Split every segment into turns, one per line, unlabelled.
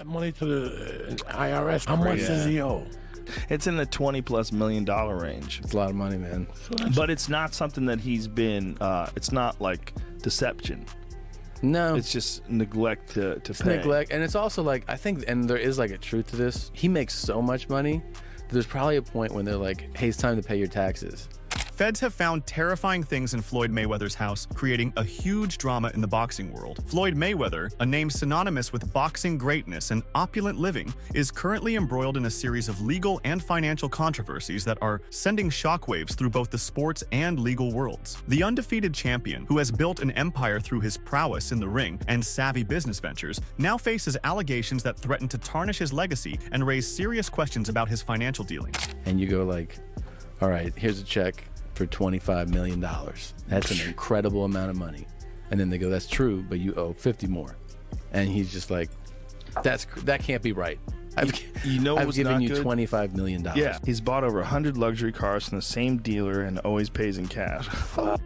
money to the IRS. How much does he owe?
It's in the $20+ million range.
It's a lot of money, man.
But it's not something that he's been, it's not like deception.
No.
It's just neglect to
it's
pay.
Neglect. And it's also like, I think, and there is like a truth to this. He makes so much money. There's probably a point when they're like, hey, it's time to pay your taxes.
Feds have found terrifying things in Floyd Mayweather's house, creating a huge drama in the boxing world. Floyd Mayweather, a name synonymous with boxing greatness and opulent living, is currently embroiled in a series of legal and financial controversies that are sending shockwaves through both the sports and legal worlds. The undefeated champion, who has built an empire through his prowess in the ring and savvy business ventures, now faces allegations that threaten to tarnish his legacy and raise serious questions about his financial dealings.
And you go like, all right, here's a check for $25 million. That's an incredible amount of money. And then they go, that's true, but you owe 50 more. And he's just like, that can't be right. I've given you $25 million.
Yeah, he's bought over 100 luxury cars from the same dealer and always pays in cash.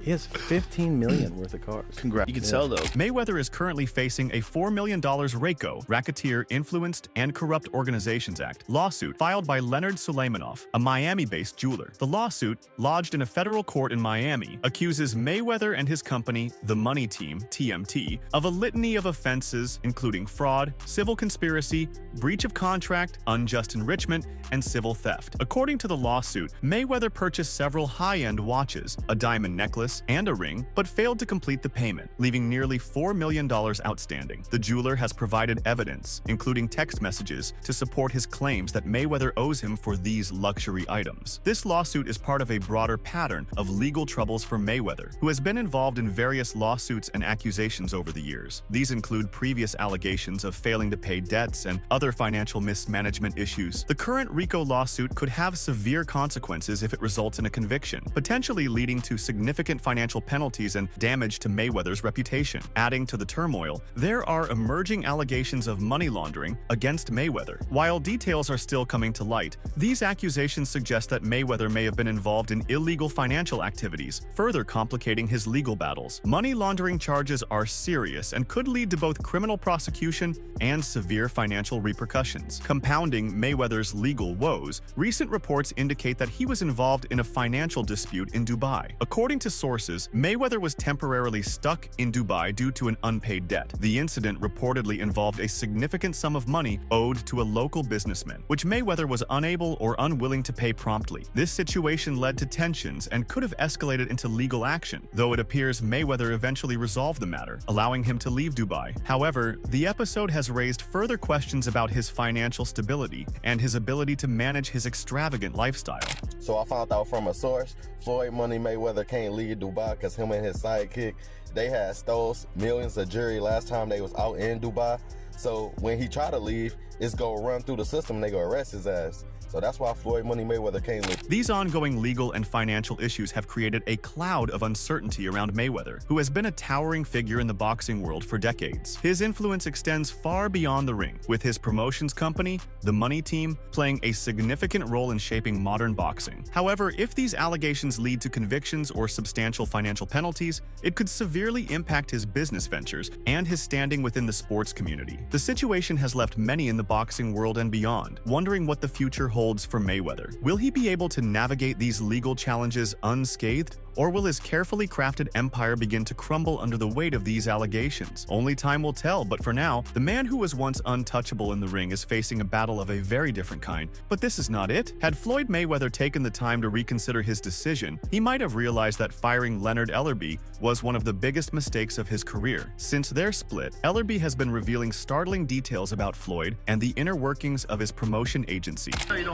He has $15 million worth of cars.
Congrats. You can sell those.
Mayweather is currently facing a $4 million RICO, Racketeer Influenced and Corrupt Organizations Act, lawsuit filed by Leonard Suleimanoff, a Miami-based jeweler. The lawsuit, lodged in a federal court in Miami, accuses Mayweather and his company, the Money Team, TMT, of a litany of offenses including fraud, civil conspiracy, breach of contract, unjust enrichment, and civil theft. According to the lawsuit, Mayweather purchased several high-end watches, a diamond necklace, and a ring, but failed to complete the payment, leaving nearly $4 million outstanding. The jeweler has provided evidence, including text messages, to support his claims that Mayweather owes him for these luxury items. This lawsuit is part of a broader pattern of legal troubles for Mayweather, who has been involved in various lawsuits and accusations over the years. These include previous allegations of failing to pay debts and other financial mismanagement issues. The current RICO lawsuit could have severe consequences if it results in a conviction, potentially leading to significant financial penalties and damage to Mayweather's reputation. Adding to the turmoil, there are emerging allegations of money laundering against Mayweather. While details are still coming to light, these accusations suggest that Mayweather may have been involved in illegal financial activities, further complicating his legal battles. Money laundering charges are serious and could lead to both criminal prosecution and severe financial repercussions. Compounding Mayweather's legal woes, recent reports indicate that he was involved in a financial dispute in Dubai. According to sources, Mayweather was temporarily stuck in Dubai due to an unpaid debt. The incident reportedly involved a significant sum of money owed to a local businessman, which Mayweather was unable or unwilling to pay promptly. This situation led to tensions and could have escalated into legal action, though it appears Mayweather eventually resolved the matter, allowing him to leave Dubai. However, the episode has raised further questions about his financial stability and his ability to manage his extravagant lifestyle.
So I found out from a source, Floyd Money Mayweather can't leave Dubai because him and his sidekick, they had stole millions of jewelry last time they was out in Dubai. So when he try to leave, it's gonna run through the system and they gonna arrest his ass. So that's why Floyd Money Mayweather can't leave.
These ongoing legal and financial issues have created a cloud of uncertainty around Mayweather, who has been a towering figure in the boxing world for decades. His influence extends far beyond the ring, with his promotions company, the Money Team, playing a significant role in shaping modern boxing. However, if these allegations lead to convictions or substantial financial penalties, it could severely impact his business ventures and his standing within the sports community. The situation has left many in the boxing world and beyond, wondering what the future holds for Mayweather. Will he be able to navigate these legal challenges unscathed? Or will his carefully crafted empire begin to crumble under the weight of these allegations? Only time will tell, but for now, the man who was once untouchable in the ring is facing a battle of a very different kind. But this is not it. Had Floyd Mayweather taken the time to reconsider his decision, he might have realized that firing Leonard Ellerbe was one of the biggest mistakes of his career. Since their split, Ellerbe has been revealing startling details about Floyd and the inner workings of his promotion agency.
You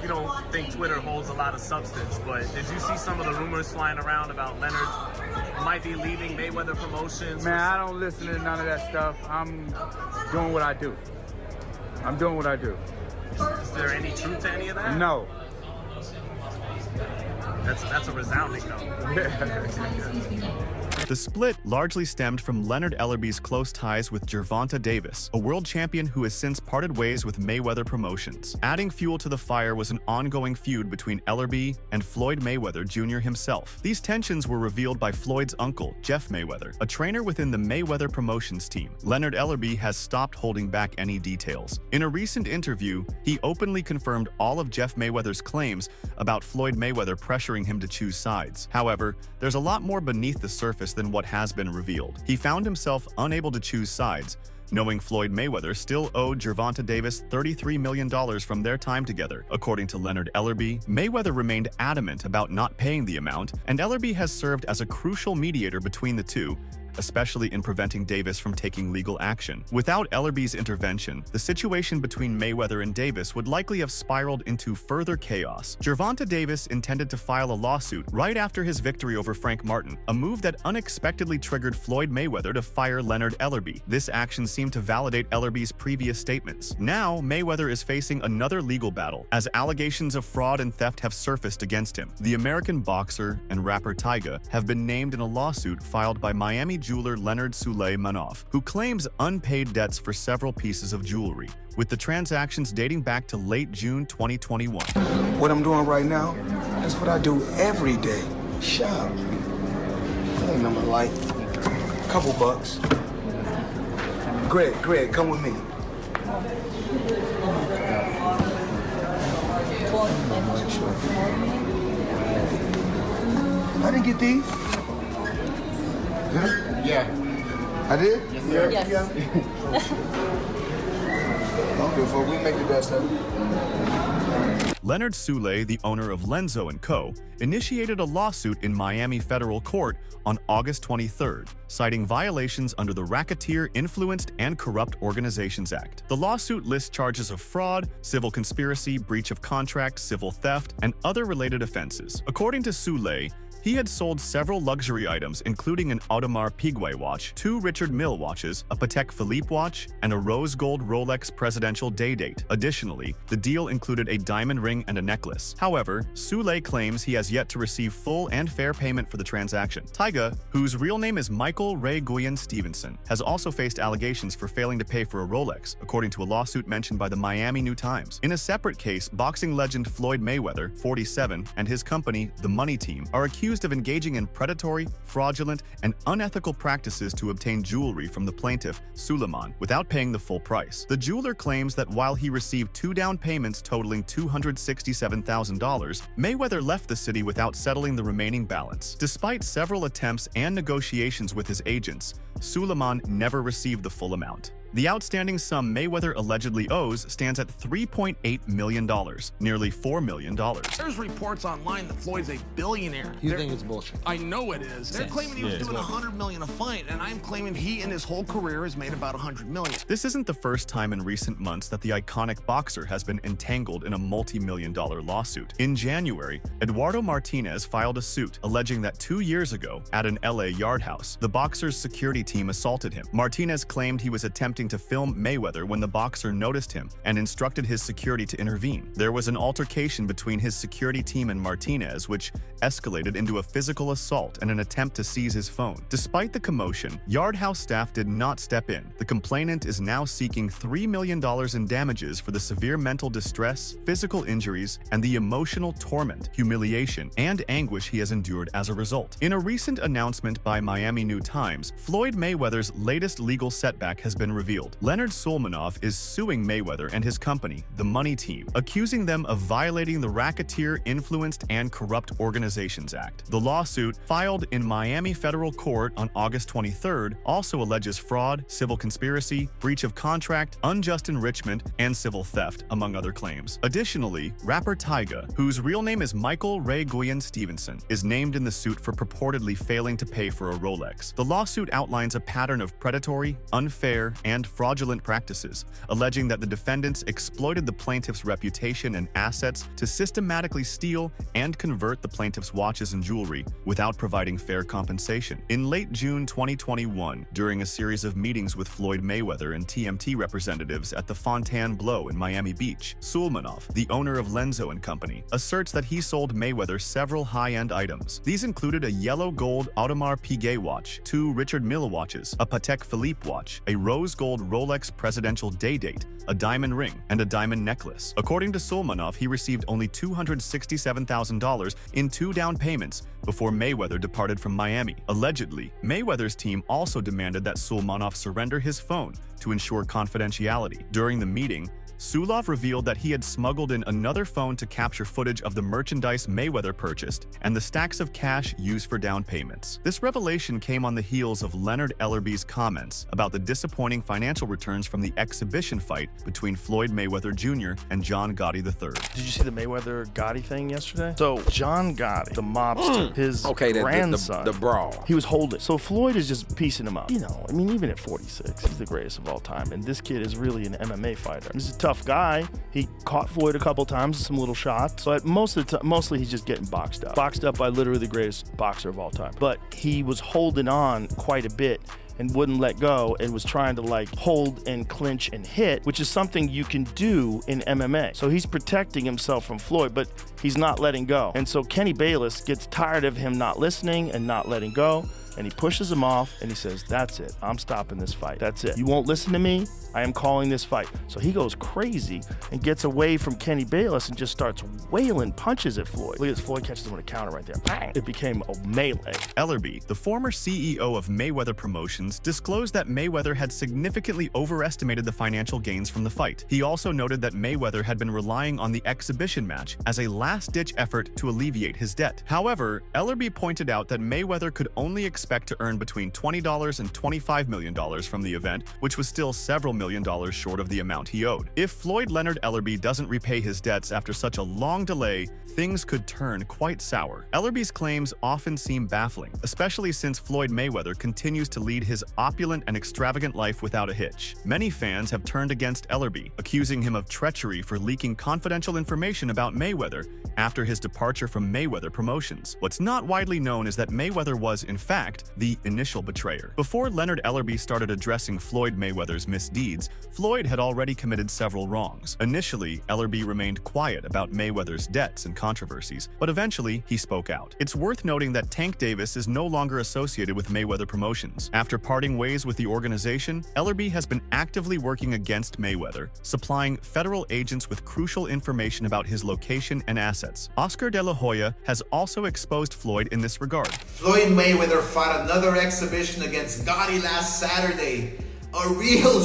don't think Twitter holds a lot of substance, but did you see some of the rumors flying around about Leonard might be leaving Mayweather Promotions?
Man, I don't listen to none of that stuff. I'm doing what I do. I'm doing what I do.
Is there any truth to any of that?
No.
That's a resounding no.
The split largely stemmed from Leonard Ellerby's close ties with Gervonta Davis, a world champion who has since parted ways with Mayweather Promotions. Adding fuel to the fire was an ongoing feud between Ellerby and Floyd Mayweather Jr. himself. These tensions were revealed by Floyd's uncle, Jeff Mayweather, a trainer within the Mayweather Promotions team. Leonard Ellerby has stopped holding back any details. In a recent interview, he openly confirmed all of Jeff Mayweather's claims about Floyd Mayweather pressuring him to choose sides. However, there's a lot more beneath the surface than what has been revealed. He found himself unable to choose sides, knowing Floyd Mayweather still owed Gervonta Davis $33 million from their time together. According to Leonard Ellerby, Mayweather remained adamant about not paying the amount, and Ellerby has served as a crucial mediator between the two, especially in preventing Davis from taking legal action. Without Ellerby's intervention, the situation between Mayweather and Davis would likely have spiraled into further chaos. Gervonta Davis intended to file a lawsuit right after his victory over Frank Martin, a move that unexpectedly triggered Floyd Mayweather to fire Leonard Ellerby. This action seemed to validate Ellerby's previous statements. Now, Mayweather is facing another legal battle, as allegations of fraud and theft have surfaced against him. The American boxer and rapper Tyga have been named in a lawsuit filed by Miami jeweler Leonard Suleimanov, who claims unpaid debts for several pieces of jewelry, with the transactions dating back to late June 2021.
What I'm doing right now, that's what I do every day. Shop. That ain't nothing like a couple bucks. Greg, come with me. I didn't get these. Yeah. I did?
Yes, sir.
Yes. Okay, before we make the best of it.
Leonard Sule, the owner of Lenzo & Co., initiated a lawsuit in Miami federal court on August 23rd, citing violations under the Racketeer, Influenced, and Corrupt Organizations Act. The lawsuit lists charges of fraud, civil conspiracy, breach of contract, civil theft, and other related offenses. According to Sule, he had sold several luxury items, including an Audemars Piguet watch, 2 Richard Mille watches, a Patek Philippe watch, and a rose gold Rolex Presidential Day Date. Additionally, the deal included a diamond ring and a necklace. However, Sule claims he has yet to receive full and fair payment for the transaction. Tyga, whose real name is Michael Ray Guyen Stevenson, has also faced allegations for failing to pay for a Rolex, according to a lawsuit mentioned by the Miami New Times. In a separate case, boxing legend Floyd Mayweather, 47, and his company, the Money Team, are accused of engaging in predatory, fraudulent, and unethical practices to obtain jewelry from the plaintiff, Suleiman, without paying the full price. The jeweler claims that while he received 2 down payments totaling $267,000, Mayweather left the city without settling the remaining balance. Despite several attempts and negotiations with his agents, Suleiman never received the full amount. The outstanding sum Mayweather allegedly owes stands at $3.8 million, nearly $4 million.
There's reports online that Floyd's a billionaire.
You think it's bullshit?
I know it is. They're claiming he was doing $100 million a fight, and I'm claiming he in his whole career has made about $100 million.
This isn't the first time in recent months that the iconic boxer has been entangled in a multi-million-dollar lawsuit. In January, Eduardo Martinez filed a suit alleging that 2 years ago, at an LA yard house, the boxer's security team assaulted him. Martinez claimed he was attempting to film Mayweather when the boxer noticed him and instructed his security to intervene. There was an altercation between his security team and Martinez, which escalated into a physical assault and an attempt to seize his phone. Despite the commotion, Yard House staff did not step in. The complainant is now seeking $3 million in damages for the severe mental distress, physical injuries, and the emotional torment, humiliation, and anguish he has endured as a result. In a recent announcement by Miami New Times, Floyd Mayweather's latest legal setback has been revealed. Leonard Suleimanov is suing Mayweather and his company, the Money Team, accusing them of violating the Racketeer, Influenced, and Corrupt Organizations Act. The lawsuit, filed in Miami federal court on August 23rd, also alleges fraud, civil conspiracy, breach of contract, unjust enrichment, and civil theft, among other claims. Additionally, rapper Tyga, whose real name is Michael Ray Guyen Stevenson, is named in the suit for purportedly failing to pay for a Rolex. The lawsuit outlines a pattern of predatory, unfair, and and fraudulent practices, alleging that the defendants exploited the plaintiff's reputation and assets to systematically steal and convert the plaintiff's watches and jewelry without providing fair compensation. In late June 2021, during a series of meetings with Floyd Mayweather and TMT representatives at the Fontainebleau in Miami Beach, Sulmanov, the owner of Lenzo & Company, asserts that he sold Mayweather several high-end items. These included a yellow gold Audemars Piguet watch, 2 Richard Mille watches, a Patek Philippe watch, a rose gold Rolex Presidential Day Date, a diamond ring, and a diamond necklace. According to Sulmanov, he received only $267,000 in 2 down payments before Mayweather departed from Miami. Allegedly, Mayweather's team also demanded that Sulmanov surrender his phone to ensure confidentiality. During the meeting, Sulov revealed that he had smuggled in another phone to capture footage of the merchandise Mayweather purchased and the stacks of cash used for down payments. This revelation came on the heels of Leonard Ellerby's comments about the disappointing financial returns from the exhibition fight between Floyd Mayweather Jr. and John Gotti III.
Did you see the Mayweather-Gotti thing yesterday? So John Gotti, the mobster, his grandson,
the brawl.
he was holding. So Floyd is just piecing him up. You know, I mean, even at 46, he's the greatest of all time. And this kid is really an MMA fighter. This is a tough guy. He caught Floyd a couple times with some little shots, but mostly he's just getting boxed up by literally the greatest boxer of all time. But he was holding on quite a bit and wouldn't let go and was trying to like hold and clinch and hit, which is something you can do in MMA. So he's protecting himself from Floyd, but he's not letting go. And so Kenny Bayless gets tired of him not listening and not letting go, and he pushes him off and he says, "That's it, I'm stopping this fight. That's it. You won't listen to me, I am calling this fight." So he goes crazy and gets away from Kenny Bayless and just starts wailing punches at Floyd. Look at this, Floyd catches him with a counter right there. Bang! It became a melee.
Ellerby, the former CEO of Mayweather Promotions, disclosed that Mayweather had significantly overestimated the financial gains from the fight. He also noted that Mayweather had been relying on the exhibition match as a last-ditch effort to alleviate his debt. However, Ellerby pointed out that Mayweather could only expect to earn between $20 and $25 million from the event, which was still several million dollars short of the amount he owed. If Floyd Leonard Ellerby doesn't repay his debts after such a long delay, things could turn quite sour. Ellerby's claims often seem baffling, especially since Floyd Mayweather continues to lead his opulent and extravagant life without a hitch. Many fans have turned against Ellerby, accusing him of treachery for leaking confidential information about Mayweather after his departure from Mayweather Promotions. What's not widely known is that Mayweather was, in fact, the initial betrayer. Before Leonard Ellerby started addressing Floyd Mayweather's misdeeds, Floyd had already committed several wrongs. Initially, Ellerby remained quiet about Mayweather's debts and controversies, but eventually he spoke out. It's worth noting that Tank Davis is no longer associated with Mayweather Promotions. After parting ways with the organization, Ellerby has been actively working against Mayweather, supplying federal agents with crucial information about his location and assets. Oscar De La Hoya has also exposed Floyd in this regard.
Floyd Mayweather fought another exhibition against Gotti last Saturday. A real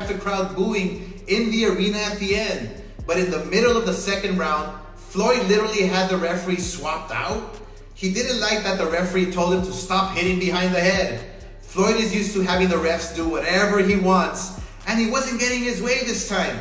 the crowd booing in the arena at the end. But in the middle of the second round, Floyd literally had the referee swapped out. He didn't like that the referee told him to stop hitting behind the head. Floyd is used to having the refs do whatever he wants, and he wasn't getting his way this time.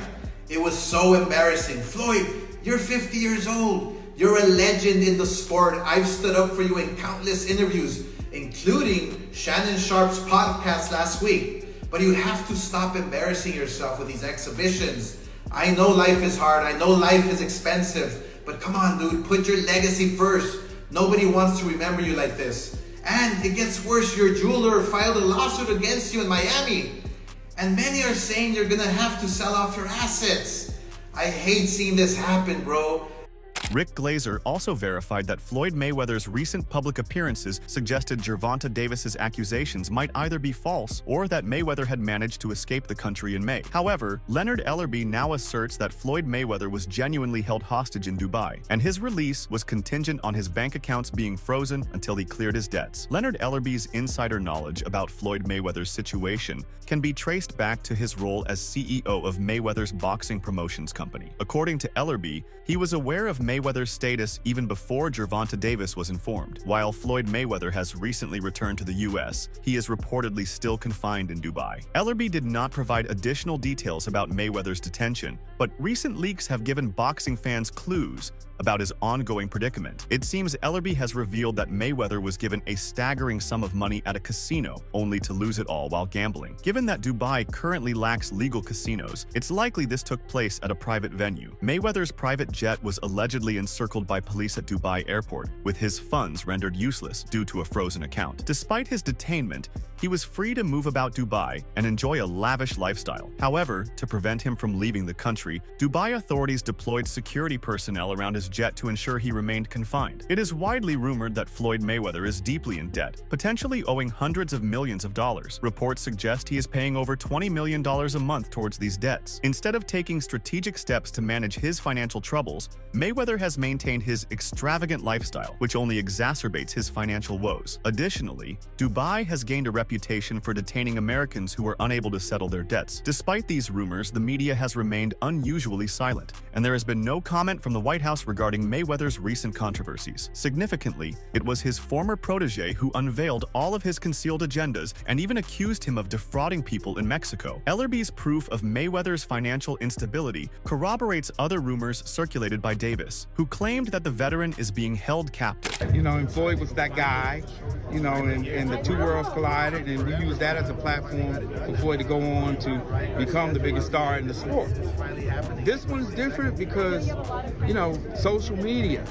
It was so embarrassing. Floyd, you're 50 years old. You're a legend in the sport. I've stood up for you in countless interviews, including Shannon Sharp's podcast last week. But you have to stop embarrassing yourself with these exhibitions. I know life is hard. I know life is expensive. But come on, dude, put your legacy first. Nobody wants to remember you like this. And it gets worse. Your jeweler filed a lawsuit against you in Miami. And many are saying you're gonna have to sell off your assets. I hate seeing this happen, bro.
Rick Glazer also verified that Floyd Mayweather's recent public appearances suggested Gervonta Davis's accusations might either be false or that Mayweather had managed to escape the country in May. However, Leonard Ellerby now asserts that Floyd Mayweather was genuinely held hostage in Dubai, and his release was contingent on his bank accounts being frozen until he cleared his debts. Leonard Ellerby's insider knowledge about Floyd Mayweather's situation can be traced back to his role as CEO of Mayweather's boxing promotions company. According to Ellerby, he was aware of Mayweather's status even before Gervonta Davis was informed. While Floyd Mayweather has recently returned to the US, he is reportedly still confined in Dubai. Ellerby did not provide additional details about Mayweather's detention, but recent leaks have given boxing fans clues about his ongoing predicament. It seems Ellerby has revealed that Mayweather was given a staggering sum of money at a casino, only to lose it all while gambling. Given that Dubai currently lacks legal casinos, it's likely this took place at a private venue. Mayweather's private jet was allegedly encircled by police at Dubai airport, with his funds rendered useless due to a frozen account. Despite his detainment, he was free to move about Dubai and enjoy a lavish lifestyle. However, to prevent him from leaving the country, Dubai authorities deployed security personnel around his jet to ensure he remained confined. It is widely rumored that Floyd Mayweather is deeply in debt, potentially owing hundreds of millions of dollars. Reports suggest he is paying over $20 million a month towards these debts. Instead of taking strategic steps to manage his financial troubles, Mayweather has maintained his extravagant lifestyle, which only exacerbates his financial woes. Additionally, Dubai has gained a reputation for detaining Americans who are unable to settle their debts. Despite these rumors, the media has remained unusually silent, and there has been no comment from the White House regarding Mayweather's recent controversies. Significantly, it was his former protege who unveiled all of his concealed agendas and even accused him of defrauding people in Mexico. Ellerby's proof of Mayweather's financial instability corroborates other rumors circulated by Davis, who claimed that the veteran is being held captive.
You know, and Floyd was that guy, you know, and the two worlds collided, and we used that as a platform for Floyd to go on to become the biggest star in the sport. This one's different because, you know, social media.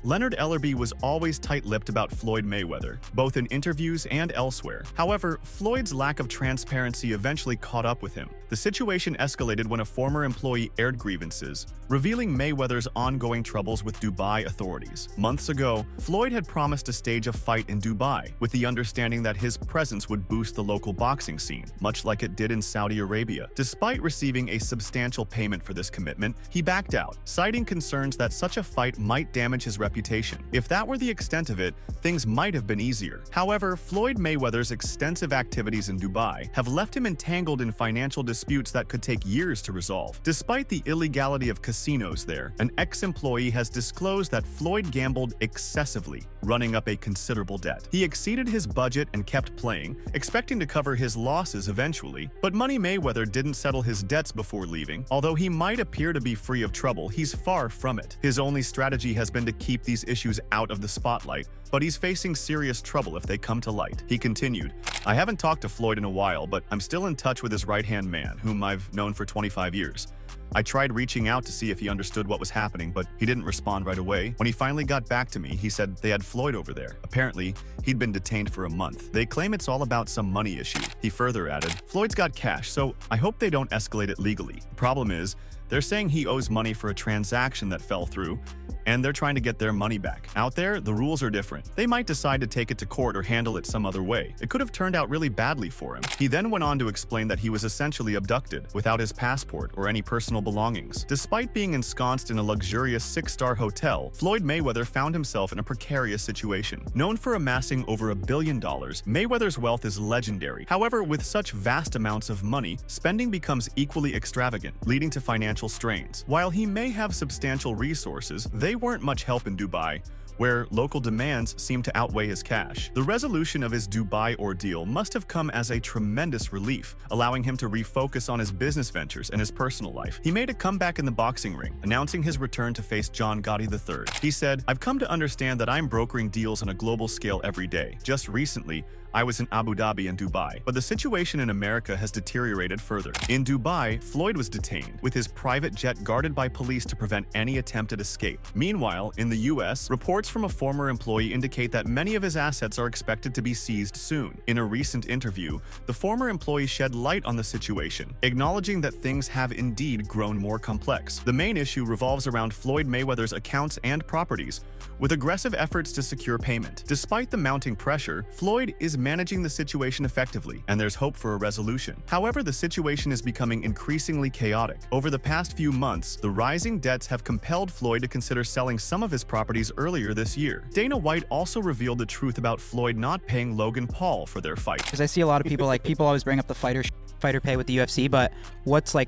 Leonard Ellerby was always tight-lipped about Floyd Mayweather, both in interviews and elsewhere. However, Floyd's lack of transparency eventually caught up with him. The situation escalated when a former employee aired grievances, revealing Mayweather's ongoing troubles with Dubai authorities. Months ago, Floyd had promised to stage a fight in Dubai, with the understanding that his presence would boost the local boxing scene, much like it did in Saudi Arabia. Despite receiving a substantial payment for this commitment, he backed out, citing concerns that such a fight might damage his reputation. If that were the extent of it, things might have been easier. However, Floyd Mayweather's extensive activities in Dubai have left him entangled in financial disputes that could take years to resolve. Despite the illegality of casinos there, an ex-employee has disclosed that Floyd gambled excessively, running up a considerable debt. He exceeded his budget and kept playing, expecting to cover his losses eventually, but Money Mayweather didn't settle his debts before leaving. Although he might appear to be free of trouble, he's far from it. His only strategy has been to keep these issues out of the spotlight, but he's facing serious trouble if they come to light. He continued, "I haven't talked to Floyd in a while, but I'm still in touch with his right-hand man, whom I've known for 25 years. I tried reaching out to see if he understood what was happening, but he didn't respond right away. When he finally got back to me, he said they had Floyd over there. Apparently, he'd been detained for a month. They claim it's all about some money issue." He further added, "Floyd's got cash, so I hope they don't escalate it legally. The problem is, they're saying he owes money for a transaction that fell through, and they're trying to get their money back. Out there, the rules are different. They might decide to take it to court or handle it some other way. It could have turned out really badly for him." He then went on to explain that he was essentially abducted, without his passport or any personal belongings. Despite being ensconced in a luxurious 6-star hotel, Floyd Mayweather found himself in a precarious situation. Known for amassing over $1 billion, Mayweather's wealth is legendary. However, with such vast amounts of money, spending becomes equally extravagant, leading to financial strains. While he may have substantial resources, they weren't much help in Dubai, where local demands seem to outweigh his cash. The resolution of his Dubai ordeal must have come as a tremendous relief, allowing him to refocus on his business ventures and his personal life. He made a comeback in the boxing ring, announcing his return to face John Gotti III. He said, "I've come to understand that I'm brokering deals on a global scale every day. Just recently, I was in Abu Dhabi and Dubai, but the situation in America has deteriorated further. In Dubai, Floyd was detained, with his private jet guarded by police to prevent any attempted escape. Meanwhile, in the US, reports from a former employee indicate that many of his assets are expected to be seized soon. In a recent interview, the former employee shed light on the situation, acknowledging that things have indeed grown more complex. The main issue revolves around Floyd Mayweather's accounts and properties, with aggressive efforts to secure payment. Despite the mounting pressure, Floyd is managing the situation effectively, and there's hope for a resolution. However, the situation is becoming increasingly chaotic. Over the past few months, the rising debts have compelled Floyd to consider selling some of his properties earlier this year. Dana White also revealed the truth about Floyd not paying Logan Paul for their fight.
Because I see a lot of people, people always bring up the fighter pay with the UFC, but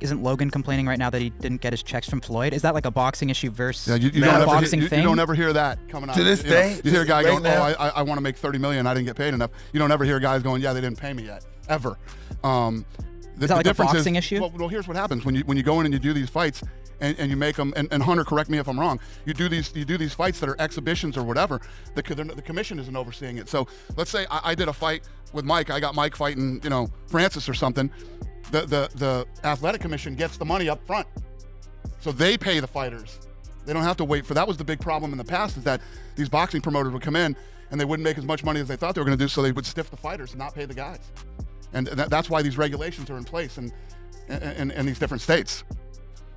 isn't Logan complaining right now that he didn't get his checks from Floyd? Is that like a boxing issue versus
you don't ever hear that coming out.
To this day,
you hear a guy going,
now,
I want to make $30 million, I didn't get paid enough. You don't ever hear guys going, yeah, they didn't pay me yet, ever.
Is that like a boxing issue?
Well, here's what happens when you go in and you do these fights and you make them. And Hunter, correct me if I'm wrong. You do these fights that are exhibitions or whatever. The commission isn't overseeing it. So let's say I did a fight with Mike. I got Mike fighting, Francis or something. The athletic commission gets the money up front, so they pay the fighters. They don't have to wait for. That was the big problem in the past, is that these boxing promoters would come in and they wouldn't make as much money as they thought they were going to do, so they would stiff the fighters and not pay the guys. And that's why these regulations are in place in these different states.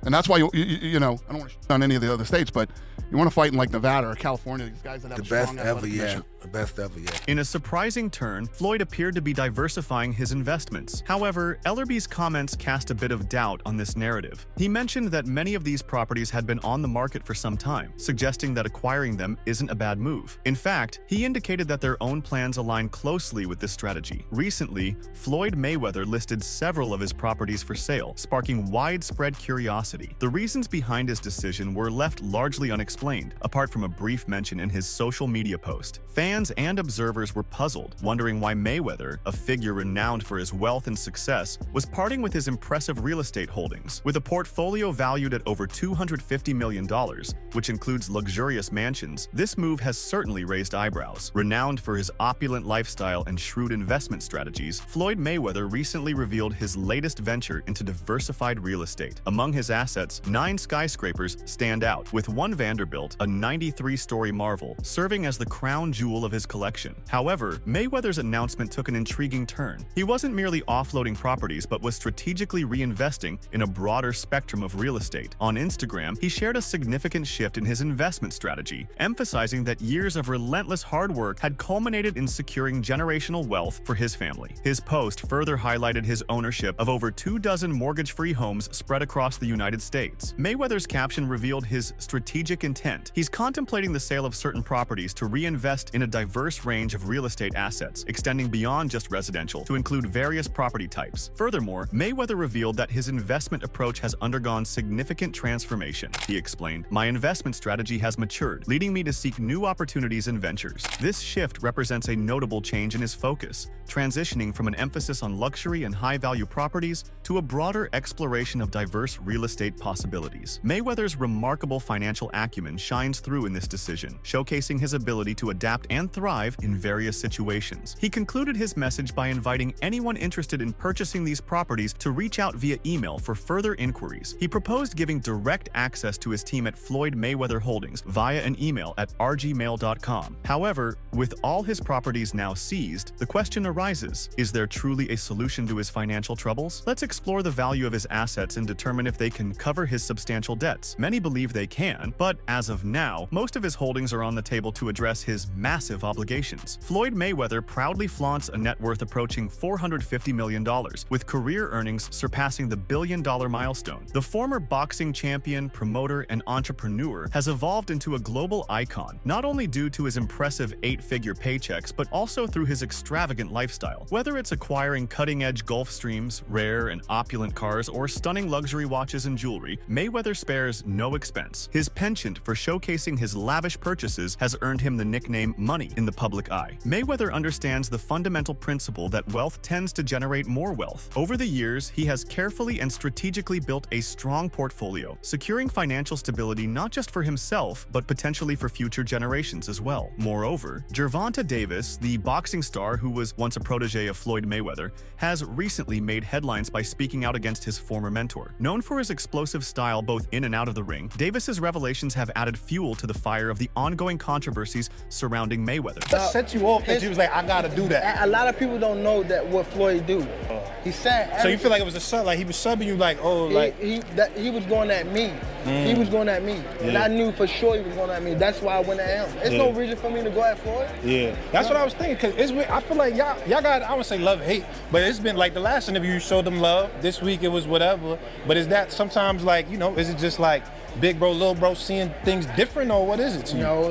And that's why, I don't want to shit on any of the other states, but you want to fight in like Nevada or California, these guys that have
The
a strong
best ever
athletic
yet.
commission.
The best ever yet.
In a surprising turn, Floyd appeared to be diversifying his investments. However, Ellerby's comments cast a bit of doubt on this narrative. He mentioned that many of these properties had been on the market for some time, suggesting that acquiring them isn't a bad move. In fact, he indicated that their own plans align closely with this strategy. Recently, Floyd Mayweather listed several of his properties for sale, sparking widespread curiosity. The reasons behind his decision were left largely unexplained, apart from a brief mention in his social media post. Fans and observers were puzzled, wondering why Mayweather, a figure renowned for his wealth and success, was parting with his impressive real estate holdings. With a portfolio valued at over $250 million, which includes luxurious mansions, this move has certainly raised eyebrows. Renowned for his opulent lifestyle and shrewd investment strategies, Floyd Mayweather recently revealed his latest venture into diversified real estate. Among his assets, 9 skyscrapers stand out, with one Vanderbilt, a 93-story marvel, serving as the crown jewel of his collection. However, Mayweather's announcement took an intriguing turn. He wasn't merely offloading properties, but was strategically reinvesting in a broader spectrum of real estate. On Instagram, he shared a significant shift in his investment strategy, emphasizing that years of relentless hard work had culminated in securing generational wealth for his family. His post further highlighted his ownership of over 24 mortgage-free homes spread across the United States. Mayweather's caption revealed his strategic intent. He's contemplating the sale of certain properties to reinvest in a diverse range of real estate assets, extending beyond just residential to include various property types. Furthermore, Mayweather revealed that his investment approach has undergone significant transformation. He explained, "My investment strategy has matured, leading me to seek new opportunities and ventures. This shift represents a notable change in his focus, transitioning from an emphasis on luxury and high-value properties to a broader exploration of diverse real estate possibilities." Mayweather's remarkable financial acumen shines through in this decision, showcasing his ability to adapt and thrive in various situations. He concluded his message by inviting anyone interested in purchasing these properties to reach out via email for further inquiries. He proposed giving direct access to his team at Floyd Mayweather Holdings via an email at rgmail.com. However, with all his properties now seized, the question arises, is there truly a solution to his financial troubles? Let's explore the value of his assets and determine if they can cover his substantial debts. Many believe they can, but as of now, most of his holdings are on the table to address his massive obligations. Floyd Mayweather proudly flaunts a net worth approaching $450 million, with career earnings surpassing the billion-dollar milestone. The former boxing champion, promoter, and entrepreneur has evolved into a global icon, not only due to his impressive 8-figure paychecks, but also through his extravagant lifestyle. Whether it's acquiring cutting-edge Gulfstreams, rare and opulent cars, or stunning luxury watches and jewelry, Mayweather spares no expense. His penchant for showcasing his lavish purchases has earned him the nickname Money in the public eye. Mayweather understands the fundamental principle that wealth tends to generate more wealth. Over the years, he has carefully and strategically built a strong portfolio, securing financial stability not just for himself, but potentially for future generations as well. Moreover, Gervonta Davis, the boxing star who was once a protege of Floyd Mayweather, has recently made headlines by speaking out against his former mentor. Known for his explosive style both in and out of the ring, Davis's revelations have added fuel to the fire of the ongoing controversies surrounding Mayweather.
What set you off that you was like, I gotta do that?
A lot of people don't know that what Floyd do. He said.
So you feel like it was a sub, like he was subbing you, like, oh, like
he was going at me. He was going at me, and I knew for sure he was going at me. That's why I went at him. There's no reason for me to go at Floyd.
Yeah, that's what I was thinking. Cause I feel like y'all got, I wouldn't say love hate, but it's been like the last interview you showed them love. This week it was whatever. But is that sometimes like, is it just like big bro, little bro seeing things different, or what is it to you?
No,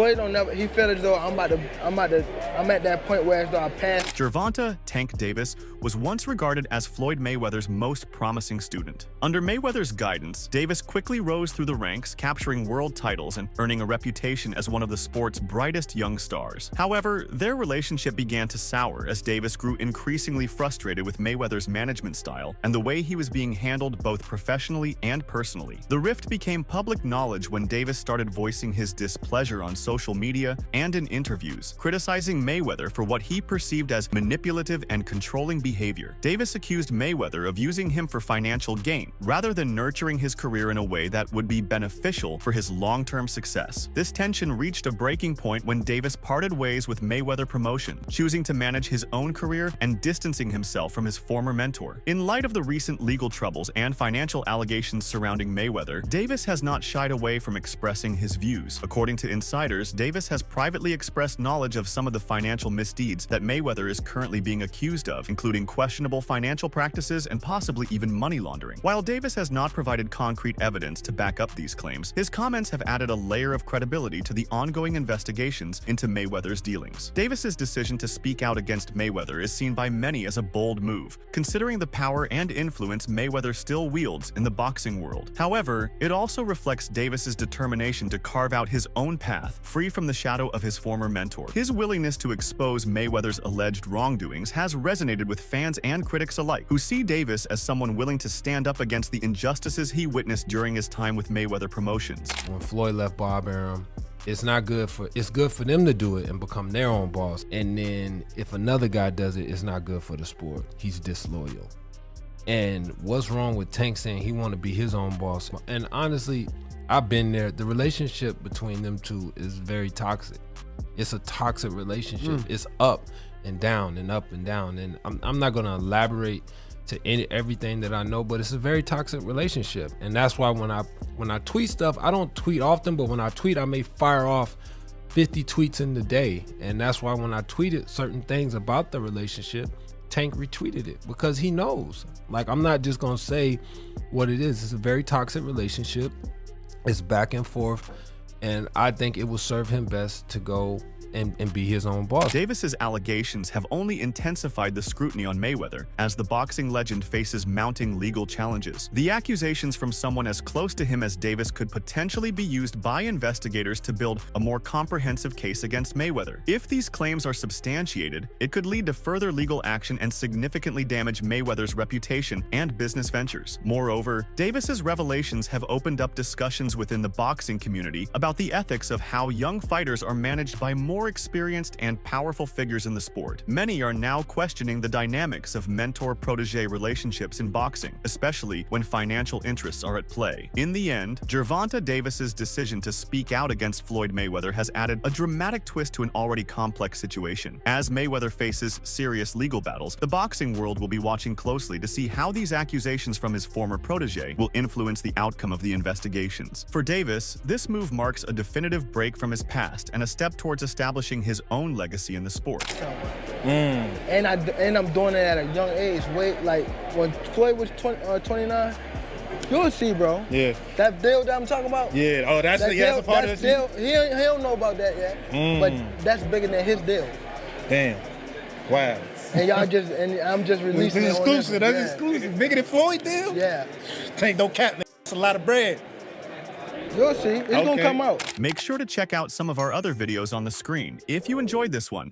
Floyd don't never. He feel as though I'm at that point where as though I passed.
Gervonta "Tank" Davis was once regarded as Floyd Mayweather's most promising student. Under Mayweather's guidance, Davis quickly rose through the ranks, capturing world titles and earning a reputation as one of the sport's brightest young stars. However, their relationship began to sour as Davis grew increasingly frustrated with Mayweather's management style and the way he was being handled both professionally and personally. The rift became public knowledge when Davis started voicing his displeasure on social media and in interviews, criticizing Mayweather for what he perceived as manipulative and controlling behavior. Davis accused Mayweather of using him for financial gain, rather than nurturing his career in a way that would be beneficial for his long-term success. This tension reached a breaking point when Davis parted ways with Mayweather Promotion, choosing to manage his own career and distancing himself from his former mentor. In light of the recent legal troubles and financial allegations surrounding Mayweather, Davis has not shied away from expressing his views. According to insiders, Davis has privately expressed knowledge of some of the financial misdeeds that Mayweather is currently being accused of, including questionable financial practices and possibly even money laundering. While Davis has not provided concrete evidence to back up these claims, his comments have added a layer of credibility to the ongoing investigations into Mayweather's dealings. Davis's decision to speak out against Mayweather is seen by many as a bold move, considering the power and influence Mayweather still wields in the boxing world. However, it also reflects Davis's determination to carve out his own path, free from the shadow of his former mentor. His willingness to expose Mayweather's alleged wrongdoings has resonated with fans and critics alike, who see Davis as someone willing to stand up against the injustices he witnessed during his time with Mayweather Promotions.
When Floyd left Bob Arum, it's good for them to do it and become their own boss. And then if another guy does it, it's not good for the sport. He's disloyal. And what's wrong with Tank saying he want to be his own boss? And honestly, I've been there. The relationship between them two is very toxic. It's a toxic relationship. It's up and down and up and down. And I'm not gonna elaborate to everything that I know, but it's a very toxic relationship. And that's why when I tweet stuff, I don't tweet often, but when I tweet, I may fire off 50 tweets in the day. And that's why when I tweeted certain things about the relationship, Tank retweeted it because he knows. Like, I'm not just gonna say what it is. It's a very toxic relationship. It's back and forth. And I think it will serve him best to go and be his own boss.
Davis's allegations have only intensified the scrutiny on Mayweather as the boxing legend faces mounting legal challenges. The accusations from someone as close to him as Davis could potentially be used by investigators to build a more comprehensive case against Mayweather. If these claims are substantiated, it could lead to further legal action and significantly damage Mayweather's reputation and business ventures. Moreover, Davis's revelations have opened up discussions within the boxing community about the ethics of how young fighters are managed by more experienced and powerful figures in the sport. Many are now questioning the dynamics of mentor-protege relationships in boxing, especially when financial interests are at play. In the end, Gervonta Davis's decision to speak out against Floyd Mayweather has added a dramatic twist to an already complex situation. As Mayweather faces serious legal battles, the boxing world will be watching closely to see how these accusations from his former protege will influence the outcome of the investigations. For Davis, this move marks a definitive break from his past and a step towards establishing his own legacy in the sport.
And I'm doing it at a young age. Like when Floyd was 29, you'll see, bro.
Yeah.
That deal that I'm talking about.
Yeah. Oh, that's a part of
deal. He don't know about that yet. But that's bigger than his deal.
Damn. Wow.
And I'm just releasing
This is exclusive. That's exclusive. Bigger than Floyd deal?
Yeah.
Tank, don't cap, man. That's a lot of bread.
You'll see. It's gonna come out.
Make sure to check out some of our other videos on the screen if you enjoyed this one.